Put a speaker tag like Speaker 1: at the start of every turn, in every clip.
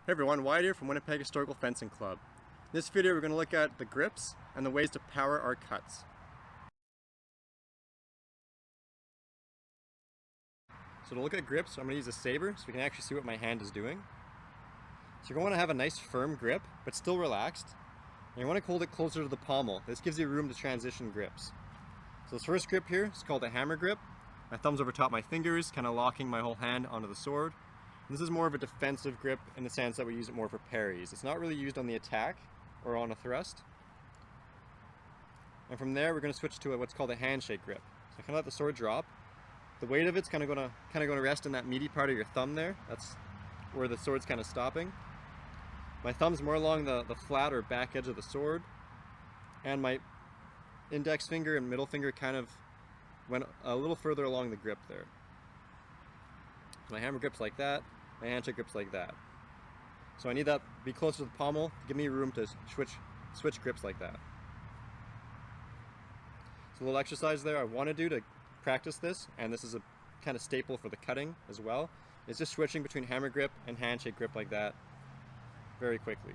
Speaker 1: Hey everyone, Wyatt here from Winnipeg Historical Fencing Club. In this video we're going to look at the grips and the ways to power our cuts. So to look at grips, I'm going to use a saber so we can actually see what my hand is doing. So you're going to want to have a nice firm grip, but still relaxed. And you want to hold it closer to the pommel. This gives you room to transition grips. So this first grip here is called a hammer grip. My thumb's over top of my fingers, kind of locking my whole hand onto the sword. This is more of a defensive grip in the sense that we use it more for parries. It's not really used on the attack or on a thrust. And from there we're going to switch to what's called a handshake grip. So I kind of let the sword drop. The weight of it's kind of going to rest in that meaty part of your thumb there. That's where the sword's kind of stopping. My thumb's more along the flat or back edge of the sword, and my index finger and middle finger kind of went a little further along the grip there. My hammer grip's like that, my handshake grip's like that. So I need that to be closer to the pommel to give me room to switch grips like that. So a little exercise there I want to do to practice this, and this is a kind of staple for the cutting as well, is just switching between hammer grip and handshake grip like that very quickly.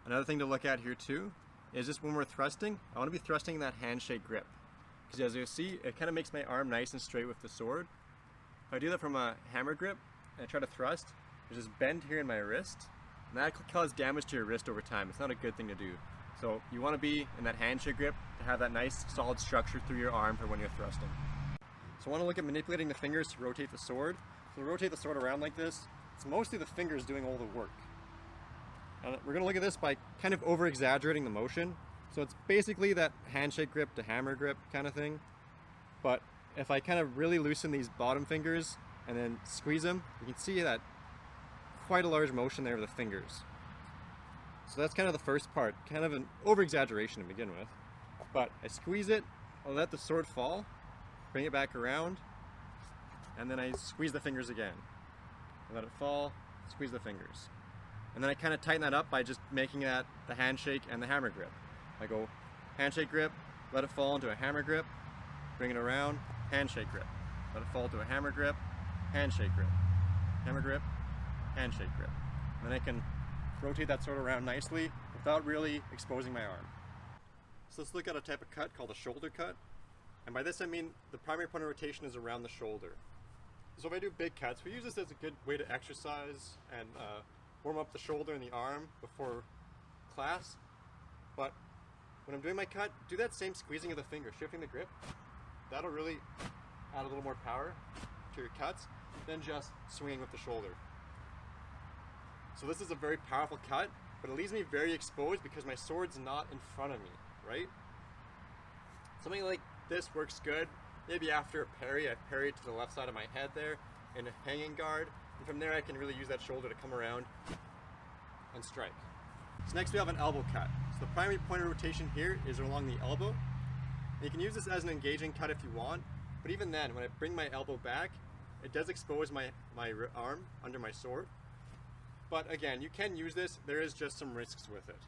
Speaker 1: Another thing to look at here too is just when we're thrusting, I want to be thrusting that handshake grip. Because as you see, it kind of makes my arm nice and straight with the sword. If I do that from a hammer grip and I try to thrust, there's this bend here in my wrist, and that could cause damage to your wrist over time. It's not a good thing to do. So you want to be in that handshake grip to have that nice solid structure through your arm for when you're thrusting. So I want to look at manipulating the fingers to rotate the sword. So to rotate the sword around like this, it's mostly the fingers doing all the work. And we're going to look at this by kind of over-exaggerating the motion. So it's basically that handshake grip to hammer grip kind of thing. But if I kind of really loosen these bottom fingers and then squeeze them, you can see that quite a large motion there of the fingers. So that's kind of the first part, kind of an over-exaggeration to begin with. But I squeeze it, I'll let the sword fall, bring it back around, and then I squeeze the fingers again. I let it fall, squeeze the fingers. And then I kind of tighten that up by just making that the handshake and the hammer grip. I go handshake grip, let it fall into a hammer grip, bring it around, handshake grip, let it fall to a hammer grip, handshake grip, hammer grip, handshake grip. And then I can rotate that sword around nicely without really exposing my arm. So let's look at a type of cut called a shoulder cut. And by this I mean the primary point of rotation is around the shoulder. So if I do big cuts, we use this as a good way to exercise and warm up the shoulder and the arm before class. But when I'm doing my cut, do that same squeezing of the finger, shifting the grip. That'll really add a little more power to your cuts than just swinging with the shoulder. So this is a very powerful cut, but it leaves me very exposed because my sword's not in front of me, right? Something like this works good. Maybe after a parry, I parry to the left side of my head there in a hanging guard, and from there I can really use that shoulder to come around and strike. So next we have an elbow cut. So the primary point of rotation here is along the elbow. And you can use this as an engaging cut if you want, but even then, when I bring my elbow back, it does expose my arm under my sword. But again, you can use this, there is just some risks with it.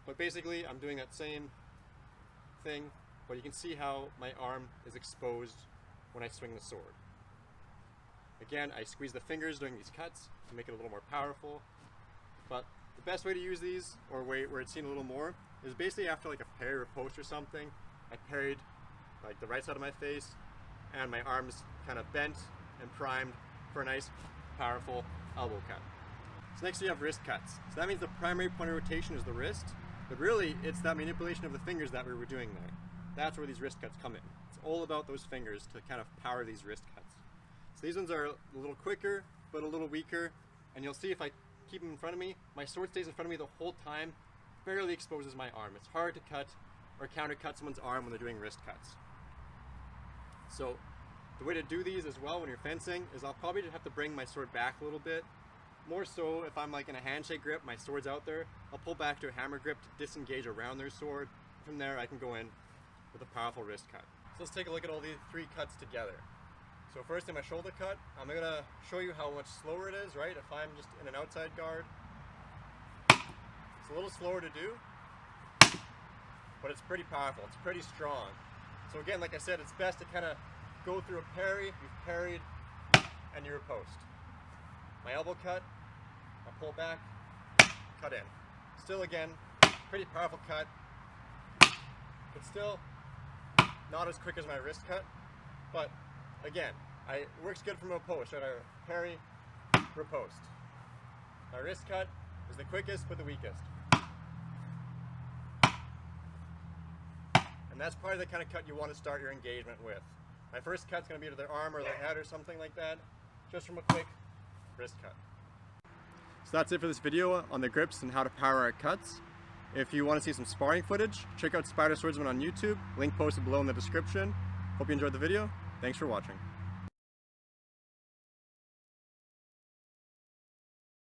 Speaker 1: But basically, I'm doing that same thing, but you can see how my arm is exposed when I swing the sword. Again, I squeeze the fingers during these cuts to make it a little more powerful, but the best way to use these, or where it's seen a little more, is basically after like a parry or post or something. I parried like the right side of my face, and my arms kind of bent and primed for a nice, powerful elbow cut. So next we have wrist cuts. So that means the primary point of rotation is the wrist, but really it's that manipulation of the fingers that we were doing there. That's where these wrist cuts come in. It's all about those fingers to kind of power these wrist cuts. So these ones are a little quicker, but a little weaker, and you'll see if I keep them in front of me, my sword stays in front of me the whole time, barely exposes my arm. It's hard to cut or countercut someone's arm when they're doing wrist cuts. So the way to do these as well when you're fencing is I'll probably just have to bring my sword back a little bit. More so if I'm like in a handshake grip, my sword's out there, I'll pull back to a hammer grip to disengage around their sword. From there I can go in with a powerful wrist cut. So let's take a look at all these three cuts together. So first in my shoulder cut, I'm going to show you how much slower it is, right? If I'm just in an outside guard. It's a little slower to do, but it's pretty powerful, it's pretty strong. So again, like I said, it's best to kind of go through a parry, you've parried, and you riposte. my elbow cut, I pull back, cut in. Still again, pretty powerful cut, but still not as quick as my wrist cut. But again, it works good from a post, right? I parry, riposte. My wrist cut is the quickest but the weakest. And that's probably the kind of cut you want to start your engagement with. My first cut's going to be to their arm or their head or something like that, just from a quick wrist cut. So that's it for this video on the grips and how to power out cuts. If you want to see some sparring footage, check out Spider Swordsman on YouTube, link posted below in the description. Hope you enjoyed the video. Thanks for watching.